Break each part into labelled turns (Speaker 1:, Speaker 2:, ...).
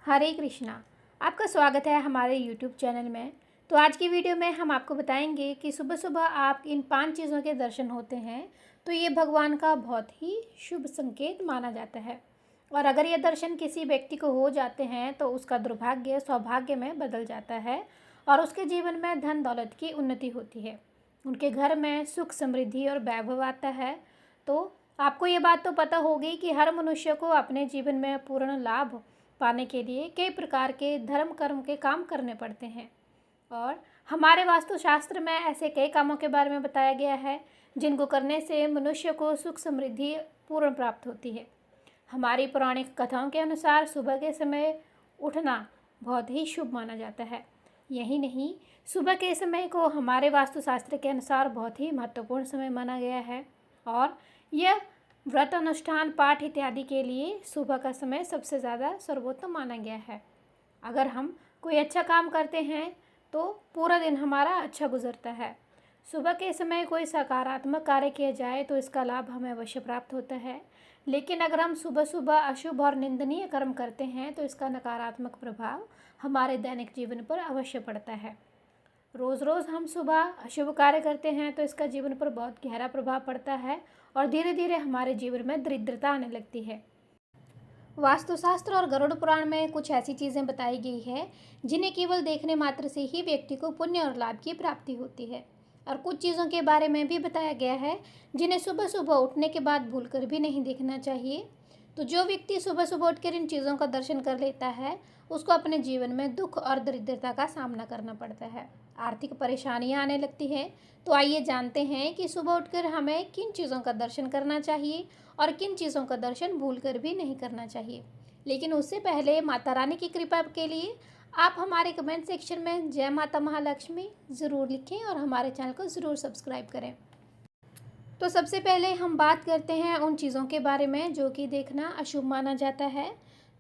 Speaker 1: हरे कृष्णा। आपका स्वागत है हमारे यूट्यूब चैनल में। तो आज की वीडियो में हम आपको बताएंगे कि सुबह सुबह आप इन 5 चीज़ों के दर्शन होते हैं तो ये भगवान का बहुत ही शुभ संकेत माना जाता है। और अगर ये दर्शन किसी व्यक्ति को हो जाते हैं तो उसका दुर्भाग्य सौभाग्य में बदल जाता है और उसके जीवन में धन दौलत की उन्नति होती है। उनके घर में सुख समृद्धि और वैभव आता है। तो आपको ये बात तो पता होगी कि हर मनुष्य को अपने जीवन में पूर्ण लाभ पाने के लिए कई प्रकार के धर्म कर्म के काम करने पड़ते हैं। और हमारे वास्तुशास्त्र में ऐसे कई कामों के बारे में बताया गया है जिनको करने से मनुष्य को सुख समृद्धि पूर्ण प्राप्त होती है। हमारी पौराणिक कथाओं के अनुसार सुबह के समय उठना बहुत ही शुभ माना जाता है। यही नहीं, सुबह के समय को हमारे वास्तुशास्त्र के अनुसार बहुत ही महत्वपूर्ण समय माना गया है और यह व्रत अनुष्ठान पाठ इत्यादि के लिए सुबह का समय सबसे ज़्यादा सर्वोत्तम माना गया है। अगर हम कोई अच्छा काम करते हैं तो पूरा दिन हमारा अच्छा गुजरता है। सुबह के समय कोई सकारात्मक कार्य किया जाए तो इसका लाभ हमें अवश्य प्राप्त होता है, लेकिन अगर हम सुबह सुबह अशुभ और निंदनीय कर्म करते हैं तो इसका नकारात्मक प्रभाव हमारे दैनिक जीवन पर अवश्य पड़ता है। रोज़ रोज़ हम सुबह अशुभ कार्य करते हैं तो इसका जीवन पर बहुत गहरा प्रभाव पड़ता है और धीरे धीरे हमारे जीवन में दरिद्रता आने लगती है। वास्तुशास्त्र और गरुड़ पुराण में कुछ ऐसी चीज़ें बताई गई है जिन्हें केवल देखने मात्र से ही व्यक्ति को पुण्य और लाभ की प्राप्ति होती है, और कुछ चीज़ों के बारे में भी बताया गया है जिन्हें सुबह सुबह उठने के बाद भूलकर भी नहीं देखना चाहिए। तो जो व्यक्ति सुबह सुबह उठकर इन चीज़ों का दर्शन कर लेता है उसको अपने जीवन में दुख और दरिद्रता का सामना करना पड़ता है, आर्थिक परेशानियां आने लगती हैं। तो आइए जानते हैं कि सुबह उठकर हमें किन चीज़ों का दर्शन करना चाहिए और किन चीज़ों का दर्शन भूलकर भी नहीं करना चाहिए। लेकिन उससे पहले माता रानी की कृपा के लिए आप हमारे कमेंट सेक्शन में जय माता महालक्ष्मी ज़रूर लिखें और हमारे चैनल को ज़रूर सब्सक्राइब करें। तो सबसे पहले हम बात करते हैं उन चीज़ों के बारे में जो कि देखना अशुभ माना जाता है।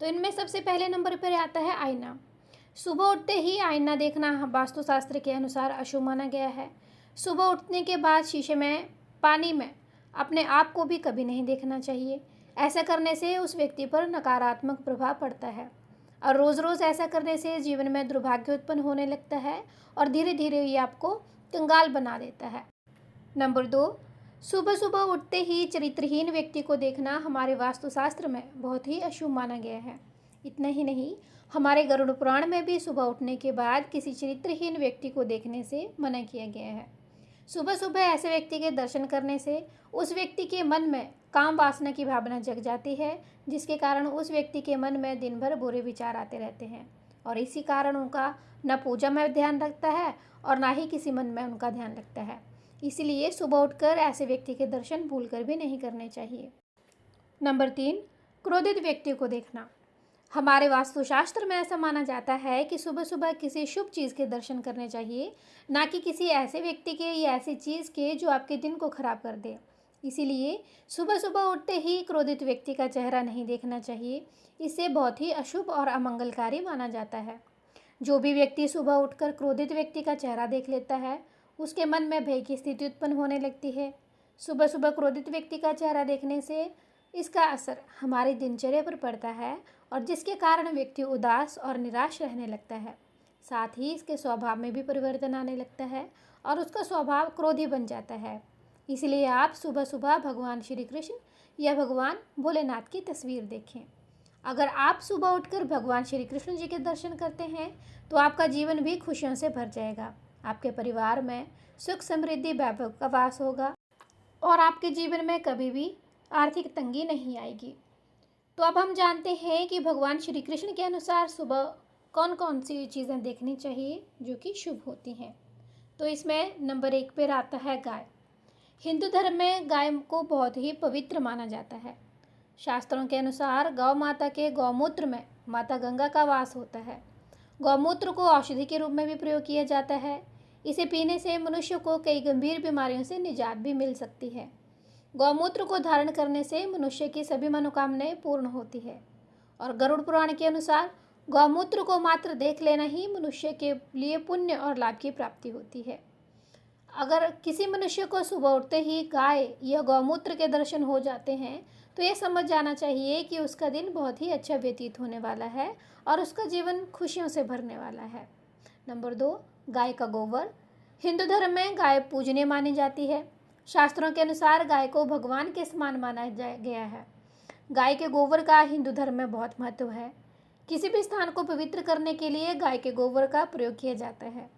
Speaker 1: तो इनमें सबसे पहले नंबर पर आता है आईना। सुबह उठते ही आईना देखना वास्तुशास्त्र के अनुसार अशुभ माना गया है। सुबह उठने के बाद शीशे में पानी में अपने आप को भी कभी नहीं देखना चाहिए। ऐसा करने से उस व्यक्ति पर नकारात्मक प्रभाव पड़ता है और रोज़ रोज़ ऐसा करने से जीवन में दुर्भाग्य उत्पन्न होने लगता है और धीरे धीरे ये आपको कंगाल बना देता है। नंबर 2, सुबह सुबह उठते ही चरित्रहीन व्यक्ति को देखना हमारे वास्तुशास्त्र में बहुत ही अशुभ माना गया है। इतना ही नहीं, हमारे गरुड़ पुराण में भी सुबह उठने के बाद किसी चरित्रहीन व्यक्ति को देखने से मना किया गया है। सुबह सुबह ऐसे व्यक्ति के दर्शन करने से उस व्यक्ति के मन में काम वासना की भावना जग जाती है, जिसके कारण उस व्यक्ति के मन में दिन भर बुरे विचार आते रहते हैं और इसी कारण उनका न पूजा में ध्यान रखता है और ना ही किसी मन में उनका ध्यान रखता है। इसलिए सुबह उठकर ऐसे व्यक्ति के दर्शन भूलकर भी नहीं करने चाहिए। नंबर 3, क्रोधित व्यक्ति को देखना। हमारे वास्तुशास्त्र में ऐसा माना जाता है कि सुबह सुबह किसी शुभ चीज़ के दर्शन करने चाहिए, ना कि किसी ऐसे व्यक्ति के या ऐसी चीज़ के जो आपके दिन को खराब कर दे। इसीलिए सुबह सुबह उठते ही क्रोधित व्यक्ति का चेहरा नहीं देखना चाहिए। इसे बहुत ही अशुभ और अमंगलकारी माना जाता है। जो भी व्यक्ति सुबह उठकर क्रोधित व्यक्ति का चेहरा देख लेता है उसके मन में भय की स्थिति उत्पन्न होने लगती है। सुबह सुबह क्रोधित व्यक्ति का चेहरा देखने से इसका असर हमारी दिनचर्या पर पड़ता है और जिसके कारण व्यक्ति उदास और निराश रहने लगता है। साथ ही इसके स्वभाव में भी परिवर्तन आने लगता है और उसका स्वभाव क्रोधी बन जाता है। इसलिए आप सुबह सुबह भगवान श्री कृष्ण या भगवान भोलेनाथ की तस्वीर देखें। अगर आप सुबह उठकर भगवान श्री कृष्ण जी के दर्शन करते हैं तो आपका जीवन भी खुशियों से भर जाएगा। आपके परिवार में सुख समृद्धि वैभव का वास होगा और आपके जीवन में कभी भी आर्थिक तंगी नहीं आएगी। तो अब हम जानते हैं कि भगवान श्री कृष्ण के अनुसार सुबह कौन कौन सी चीज़ें देखनी चाहिए जो कि शुभ होती हैं। तो इसमें नंबर 1 पर आता है गाय। हिंदू धर्म में गाय को बहुत ही पवित्र माना जाता है। शास्त्रों के अनुसार गौ माता के गौमूत्र में माता गंगा का वास होता है। गौमूत्र को औषधि के रूप में भी प्रयोग किया जाता है। इसे पीने से मनुष्य को कई गंभीर बीमारियों से निजात भी मिल सकती है। गौमूत्र को धारण करने से मनुष्य की सभी मनोकामनाएं पूर्ण होती है और गरुड़ पुराण के अनुसार गौमूत्र को मात्र देख लेना ही मनुष्य के लिए पुण्य और लाभ की प्राप्ति होती है। अगर किसी मनुष्य को सुबह उठते ही गाय या गौमूत्र के दर्शन हो जाते हैं तो ये समझ जाना चाहिए कि उसका दिन बहुत ही अच्छा व्यतीत होने वाला है और उसका जीवन खुशियों से भरने वाला है। नंबर 2, गाय का गोबर। हिंदू धर्म में गाय पूजनीय मानी जाती है। शास्त्रों के अनुसार गाय को भगवान के समान माना गया है। गाय के गोबर का हिंदू धर्म में बहुत महत्व है। किसी भी स्थान को पवित्र करने के लिए गाय के गोबर का प्रयोग किया जाता है।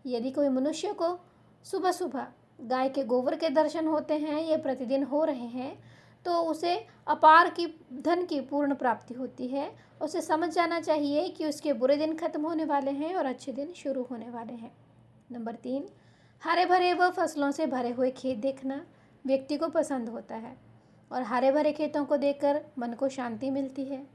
Speaker 1: यदि कोई मनुष्य को सुबह सुबह गाय के गोबर के दर्शन होते हैं, ये प्रतिदिन हो रहे हैं, तो उसे अपार की धन की पूर्ण प्राप्ति होती है। उसे समझ जाना चाहिए कि उसके बुरे दिन खत्म होने वाले हैं और अच्छे दिन शुरू होने वाले हैं। नंबर 3, हरे भरे व फसलों से भरे हुए खेत देखना व्यक्ति को पसंद होता है और हरे भरे खेतों को देखकर मन को शांति मिलती है।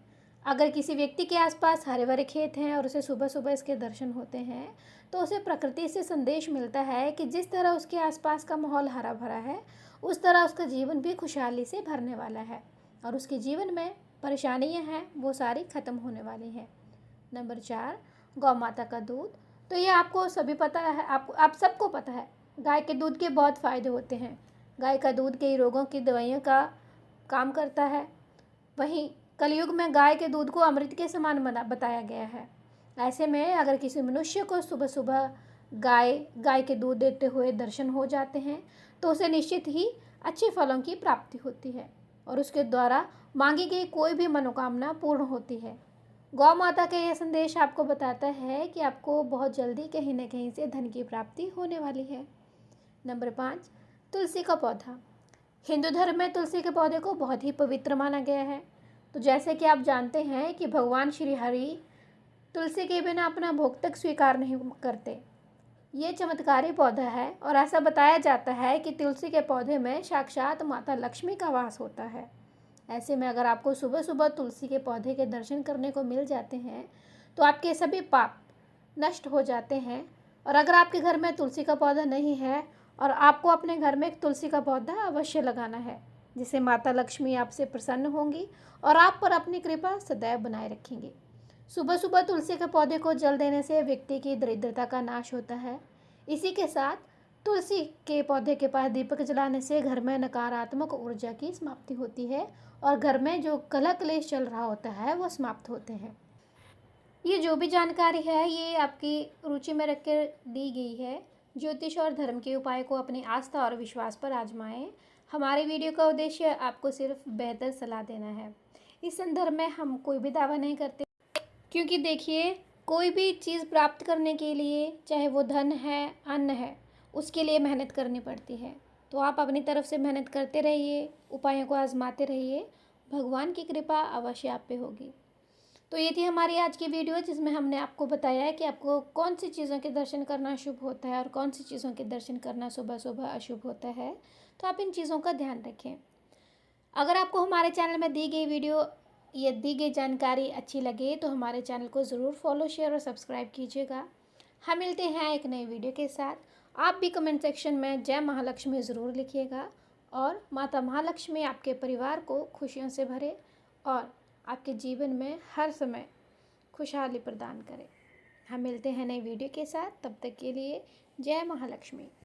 Speaker 1: अगर किसी व्यक्ति के आसपास हरे भरे खेत हैं और उसे सुबह सुबह इसके दर्शन होते हैं, तो उसे प्रकृति से संदेश मिलता है कि जिस तरह उसके आसपास का माहौल हरा भरा है, उस तरह उसका जीवन भी खुशहाली से भरने वाला है और उसके जीवन में परेशानियां हैं वो सारी खत्म होने वाली हैं। नंबर 4, गौ माता का दूध। तो ये आपको सभी पता है, आप सबको पता है, गाय के दूध के बहुत फ़ायदे होते हैं। गाय का दूध कई रोगों की दवाइयों का काम करता है। वहीं कलयुग में गाय के दूध को अमृत के समान बताया गया है। ऐसे में अगर किसी मनुष्य को सुबह सुबह गाय के दूध देते हुए दर्शन हो जाते हैं, तो उसे निश्चित ही अच्छे फलों की प्राप्ति होती है और उसके द्वारा मांगी गई कोई भी मनोकामना पूर्ण होती है। गौ माता का यह संदेश आपको बताता है कि आपको बहुत जल्दी कहीं न कहीं से धन की प्राप्ति होने वाली है। नंबर 5, तुलसी का पौधा। हिंदू धर्म में तुलसी के पौधे को बहुत ही पवित्र माना गया है। तो जैसे कि आप जानते हैं कि भगवान श्री हरि तुलसी के बिना अपना भोग तक स्वीकार नहीं करते। ये चमत्कारी पौधा है और ऐसा बताया जाता है कि तुलसी के पौधे में साक्षात माता लक्ष्मी का वास होता है। ऐसे में अगर आपको सुबह सुबह तुलसी के पौधे के दर्शन करने को मिल जाते हैं, तो आपके सभी पाप नष्ट हो जाते हैं। और अगर आपके घर में तुलसी का पौधा नहीं है, और आपको अपने घर में एक तुलसी का पौधा अवश्य लगाना है, जिससे माता लक्ष्मी आपसे प्रसन्न होंगी और आप पर अपनी कृपा सदैव बनाए रखेंगी। सुबह सुबह तुलसी के पौधे को जल देने से व्यक्ति की दरिद्रता का नाश होता है। इसी के साथ तुलसी के पौधे के पास दीपक जलाने से घर में नकारात्मक ऊर्जा की समाप्ति होती है और घर में जो कलह क्लेश चल रहा होता है वो समाप्त होते हैं। ये जो भी जानकारी है ये आपकी रुचि में रखकर दी गई है। ज्योतिष और धर्म के उपाय को अपनी आस्था और विश्वास पर आजमाएं। हमारे वीडियो का उद्देश्य आपको सिर्फ बेहतर सलाह देना है। इस संदर्भ में हम कोई भी दावा नहीं करते, क्योंकि देखिए, कोई भी चीज़ प्राप्त करने के लिए, चाहे वो धन है, अन्न है, उसके लिए मेहनत करनी पड़ती है। तो आप अपनी तरफ से मेहनत करते रहिए, उपायों को आजमाते रहिए, भगवान की कृपा अवश्य आप पे होगी। तो ये थी हमारी आज की वीडियो, जिसमें हमने आपको बताया है कि आपको कौन सी चीज़ों के दर्शन करना शुभ होता है और कौन सी चीज़ों के दर्शन करना सुबह सुबह अशुभ होता है। तो आप इन चीज़ों का ध्यान रखें। अगर आपको हमारे चैनल में दी गई वीडियो या दी गई जानकारी अच्छी लगे तो हमारे चैनल को ज़रूर फॉलो, शेयर और सब्सक्राइब कीजिएगा। हम मिलते हैं एक नई वीडियो के साथ। आप भी कमेंट सेक्शन में जय महालक्ष्मी ज़रूर लिखिएगा और माता महालक्ष्मी आपके परिवार को खुशियों से भरे और आपके जीवन में हर समय खुशहाली प्रदान करें। हम मिलते हैं नई वीडियो के साथ, तब तक के लिए जय महालक्ष्मी।